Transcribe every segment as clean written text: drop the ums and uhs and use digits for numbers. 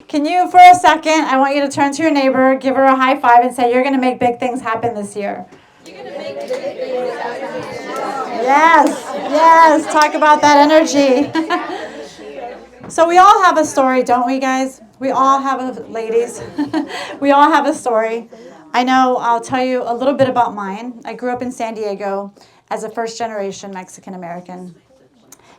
Can you, for a second, I want you to turn to your neighbor, give her a high five, and say, you're going to make big things happen this year. Yes, yes, talk about that energy. So we all have a story, don't we, guys? We all have ladies. We all have a story. I know, I'll tell you a little bit about mine. I grew up in San Diego as a first-generation Mexican-American.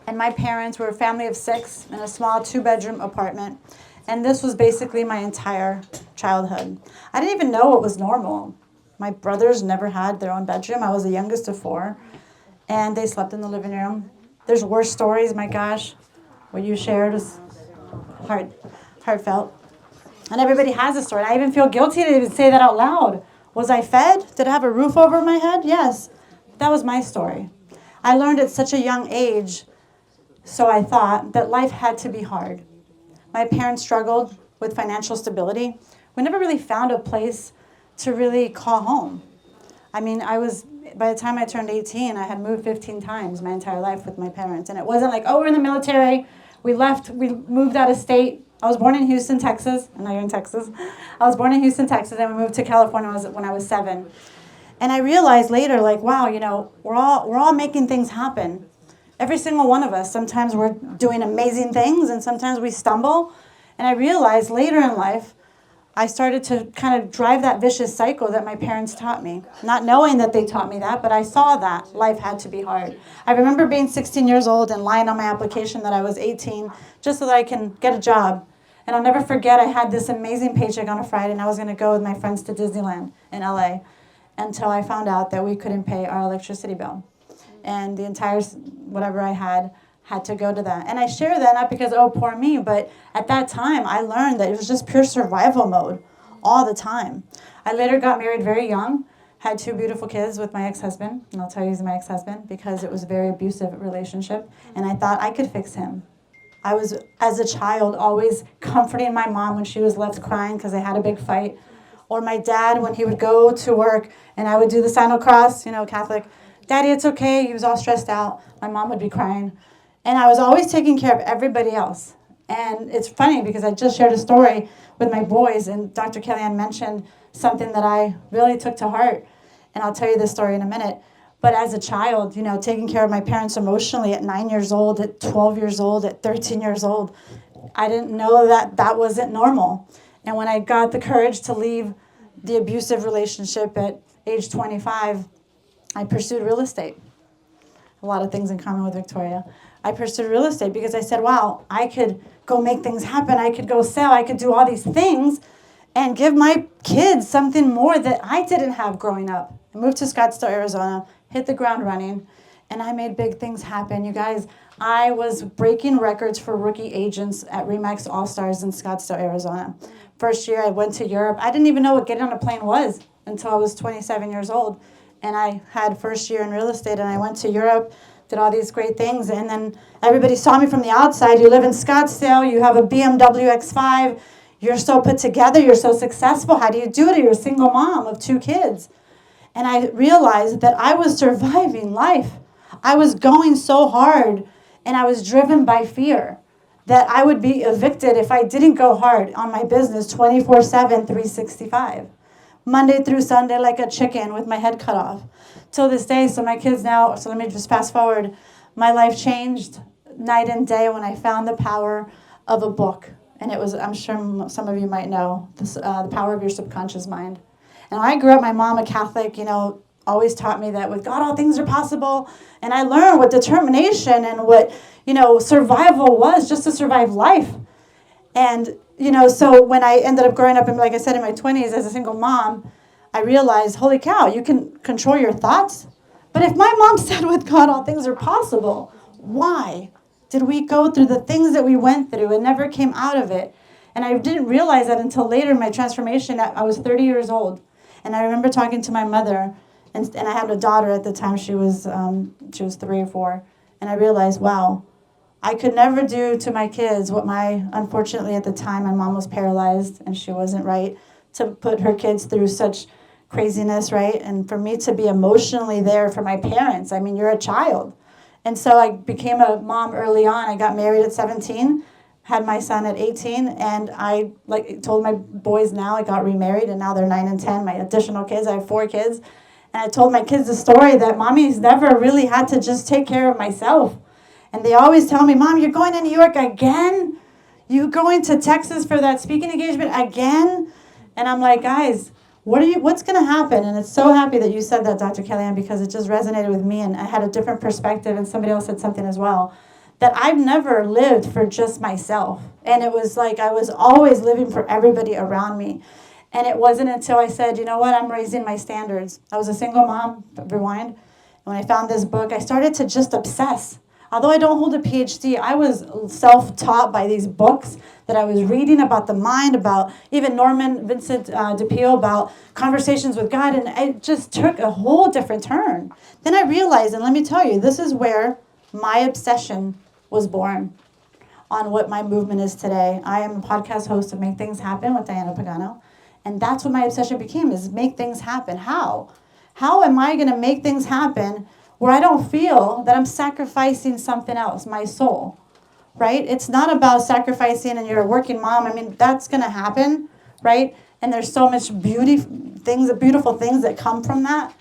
And my parents were a family of 6 in a small 2-bedroom apartment. And this was basically my entire childhood. I didn't even know what was normal. My brothers never had their own bedroom. I was the youngest of 4. And they slept in the living room. There's worse stories, my gosh. What you shared is heartfelt. And everybody has a story. I even feel guilty to even say that out loud. Was I fed? Did I have a roof over my head? Yes. That was my story. I learned at such a young age, so I thought, that life had to be hard. My parents struggled with financial stability. We never really found a place to really call home. I mean, by the time I turned 18, I had moved 15 times my entire life with my parents. And it wasn't like, oh, we're in the military. We moved out of state. I was born in Houston, Texas. And now you're in Texas. I was born in Houston, Texas, and we moved to California when I was 7. And I realized later, like, wow, we're all making things happen. Every single one of us, sometimes we're doing amazing things, and sometimes we stumble. And I realized later in life, I started to kind of drive that vicious cycle that my parents taught me. Not knowing that they taught me that, but I saw that life had to be hard. I remember being 16 years old and lying on my application that I was 18 just so that I can get a job. And I'll never forget, I had this amazing paycheck on a Friday, and I was going to go with my friends to Disneyland in LA until I found out that we couldn't pay our electricity bill. And the entire whatever I had to go to that. And I share that not because, oh, poor me, but at that time I learned that it was just pure survival mode all the time. I later got married very young, had 2 beautiful kids with my ex-husband, and I'll tell you he's my ex-husband because it was a very abusive relationship, and I thought I could fix him. I was, as a child, always comforting my mom when she was left crying because they had a big fight, or my dad when he would go to work and I would do the sign of the cross, Catholic. Daddy, it's okay. He was all stressed out. My mom would be crying. And I was always taking care of everybody else. And it's funny because I just shared a story with my boys, and Dr. Kellyanne mentioned something that I really took to heart. And I'll tell you this story in a minute. But as a child, taking care of my parents emotionally at 9 years old, at 12 years old, at 13 years old, I didn't know that wasn't normal. And when I got the courage to leave the abusive relationship at age 25, I pursued real estate. A lot of things in common with Victoria. I pursued real estate because I said, wow, I could go make things happen. I could go sell. I could do all these things and give my kids something more that I didn't have growing up. I moved to Scottsdale, Arizona, hit the ground running, and I made big things happen. You guys, I was breaking records for rookie agents at RE/MAX All-Stars in Scottsdale, Arizona. First year I went to Europe. I didn't even know what getting on a plane was until I was 27 years old. And I had first year in real estate, and I went to Europe, did all these great things, and then everybody saw me from the outside. You live in Scottsdale, you have a BMW X5, you're so put together, you're so successful. How do you do it? You're a single mom of 2 kids. And I realized that I was surviving life. I was going so hard, and I was driven by fear that I would be evicted if I didn't go hard on my business 24/7, 365. Monday through Sunday like a chicken with my head cut off. Till this day, so my kids now, so let me just fast forward. My life changed night and day when I found the power of a book. And it was, I'm sure some of you might know, this, The Power of Your Subconscious Mind. And when I grew up, my mom, a Catholic, always taught me that with God, all things are possible. And I learned what determination and what, survival was, just to survive life. And, so when I ended up growing up, like I said, in my 20s as a single mom, I realized, holy cow, you can control your thoughts. But if my mom said with God, all things are possible, why did we go through the things that we went through and never came out of it? And I didn't realize that until later in my transformation. I was 30 years old. And I remember talking to my mother, and I had a daughter at the time. She was 3 or 4. And I realized, wow, I could never do to my kids what unfortunately at the time, my mom was paralyzed and she wasn't right to put her kids through such craziness, right? And for me to be emotionally there for my parents. You're a child. And so I became a mom early on. I got married at 17. had my son at 18, and I told my boys now, I got remarried, and now they're 9 and 10, my additional kids. I have 4 kids. And I told my kids the story that mommy's never really had to just take care of myself. And they always tell me, Mom, you're going to New York again? You going to Texas for that speaking engagement again? And I'm like, guys, what's going to happen? And it's so happy that you said that, Dr. Kellyanne, because it just resonated with me, and I had a different perspective, and somebody else said something as well, that I've never lived for just myself. And it was like I was always living for everybody around me. And it wasn't until I said, you know what, I'm raising my standards. I was a single mom, rewind. And when I found this book, I started to just obsess. Although I don't hold a PhD, I was self-taught by these books that I was reading about the mind, about even Norman Vincent de Peale, about conversations with God, and it just took a whole different turn. Then I realized, and let me tell you, this is where my obsession was born on what my movement is today. I am a podcast host of Make Things Happen with Diana Pagano. And that's what my obsession became, is make things happen. How? How am I going to make things happen where I don't feel that I'm sacrificing something else, my soul, right? It's not about sacrificing and you're a working mom. I mean, that's going to happen, right? And there's so much beautiful things that come from that.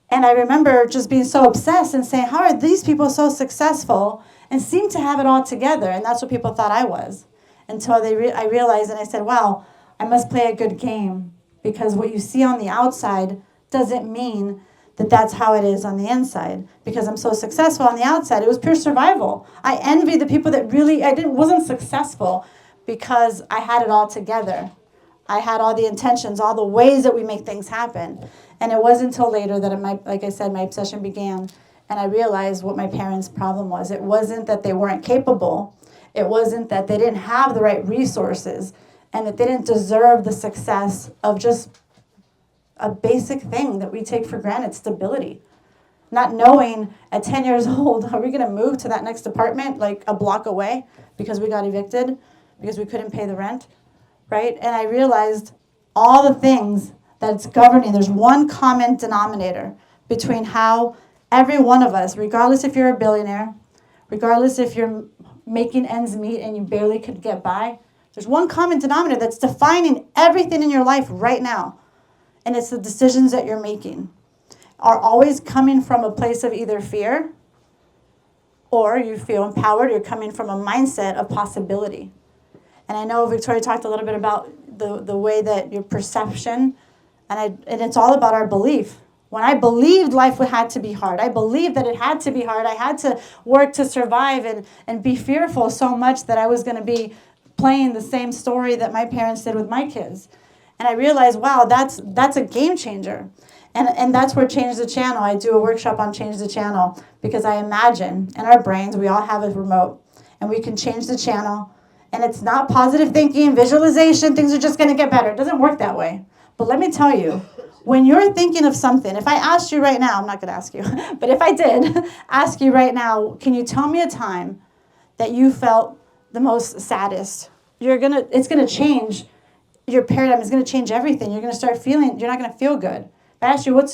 And I remember just being so obsessed and saying, how are these people so successful and seem to have it all together? And that's what people thought I was, until I realized, and I said, wow, I must play a good game, because what you see on the outside doesn't mean that that's how it is on the inside. Because I'm so successful on the outside, it was pure survival. I envy the people that really, wasn't successful because I had it all together. I had all the intentions, all the ways that we make things happen. And it wasn't until later that, like I said, my obsession began, and I realized what my parents' problem was. It wasn't that they weren't capable. It wasn't that they didn't have the right resources, and that they didn't deserve the success of just a basic thing that we take for granted, stability. Not knowing at 10 years old, are we going to move to that next apartment like a block away because we got evicted, because we couldn't pay the rent, right? And I realized all the things that's governing, there's one common denominator between how every one of us, regardless if you're a billionaire, regardless if you're making ends meet and you barely could get by, there's one common denominator that's defining everything in your life right now. And it's the decisions that you're making are always coming from a place of either fear, or you feel empowered, you're coming from a mindset of possibility. And I know Victoria talked a little bit about the way that your perception, and it's all about our belief. When I believed life had to be hard, I believed that it had to be hard, I had to work to survive and be fearful so much that I was going to be playing the same story that my parents did with my kids. And I realized, wow, that's a game changer. And that's where Change the Channel, I do a workshop on Change the Channel, because I imagine in our brains, we all have a remote, and we can change the channel. And it's not positive thinking, visualization, things are just going to get better. It doesn't work that way. But let me tell you, when you're thinking of something, if I asked you right now, I'm not going to ask you, but if I did ask you right now, can you tell me a time that you felt the most saddest? It's going to change your paradigm. It's going to change everything. You're going to start feeling, you're not going to feel good. If I asked you, what's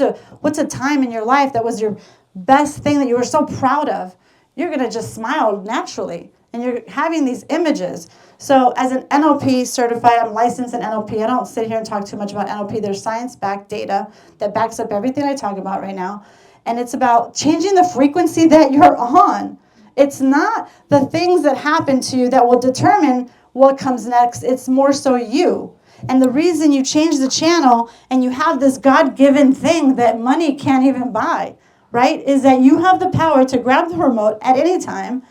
a time in your life that was your best thing that you were so proud of, you're going to just smile naturally. And you're having these images. So as an NLP certified, I'm licensed in NLP. I don't sit here and talk too much about NLP. There's science-backed data that backs up everything I talk about right now. And it's about changing the frequency that you're on. It's not the things that happen to you that will determine what comes next. It's more so you. And the reason you change the channel and you have this God-given thing that money can't even buy, right, is that you have the power to grab the remote at any time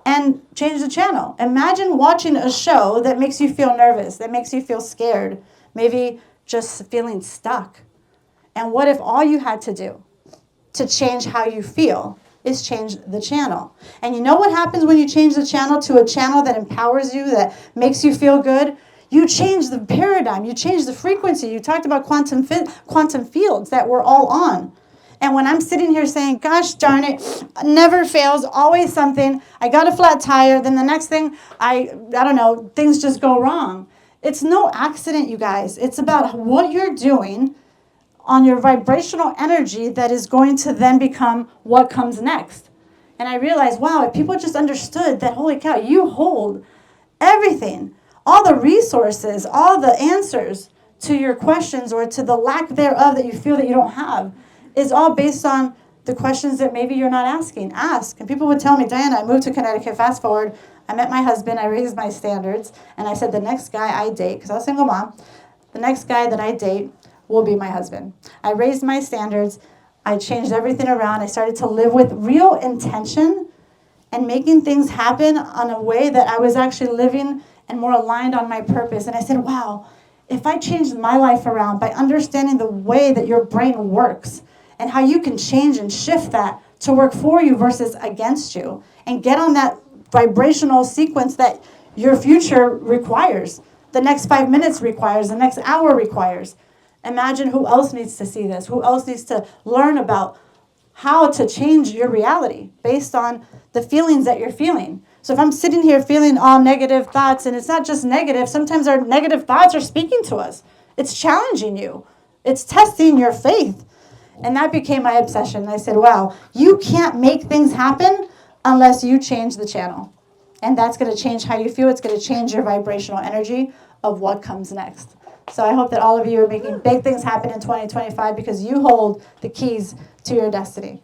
and change the channel. Imagine watching a show that makes you feel nervous, that makes you feel scared, maybe just feeling stuck. And what if all you had to do to change how you feel is change the channel? And you know what happens when you change the channel to a channel that empowers you, that makes you feel good? You change the paradigm, you change the frequency. You talked about quantum fields that we're all on. And when I'm sitting here saying, gosh darn it, never fails, always something, I got a flat tire, then the next thing, I don't know, things just go wrong. It's no accident, you guys. It's about what you're doing on your vibrational energy that is going to then become what comes next. And I realized, wow, if people just understood that, holy cow, you hold Everything, all the resources, all the answers to your questions or to the lack thereof that you feel that you don't have is all based on the questions that maybe you're not asking. Ask. And people would tell me, Diana, I moved to Connecticut, fast forward, I met my husband, I raised my standards, and I said the next guy I date, because I was a single mom, the next guy that I date will be my husband. I raised my standards. I changed everything around. I started to live with real intention and making things happen on a way that I was actually living and more aligned on my purpose. And I said, wow, if I changed my life around by understanding the way that your brain works and how you can change and shift that to work for you versus against you and get on that vibrational sequence that your future requires, the next 5 minutes requires, the next hour requires. Imagine who else needs to see this, who else needs to learn about how to change your reality based on the feelings that you're feeling. So if I'm sitting here feeling all negative thoughts, and it's not just negative, sometimes our negative thoughts are speaking to us. It's challenging you. It's testing your faith. And that became my obsession. I said, wow, you can't make things happen unless you change the channel. And that's going to change how you feel. It's going to change your vibrational energy of what comes next. So I hope that all of you are making big things happen in 2025 because you hold the keys to your destiny.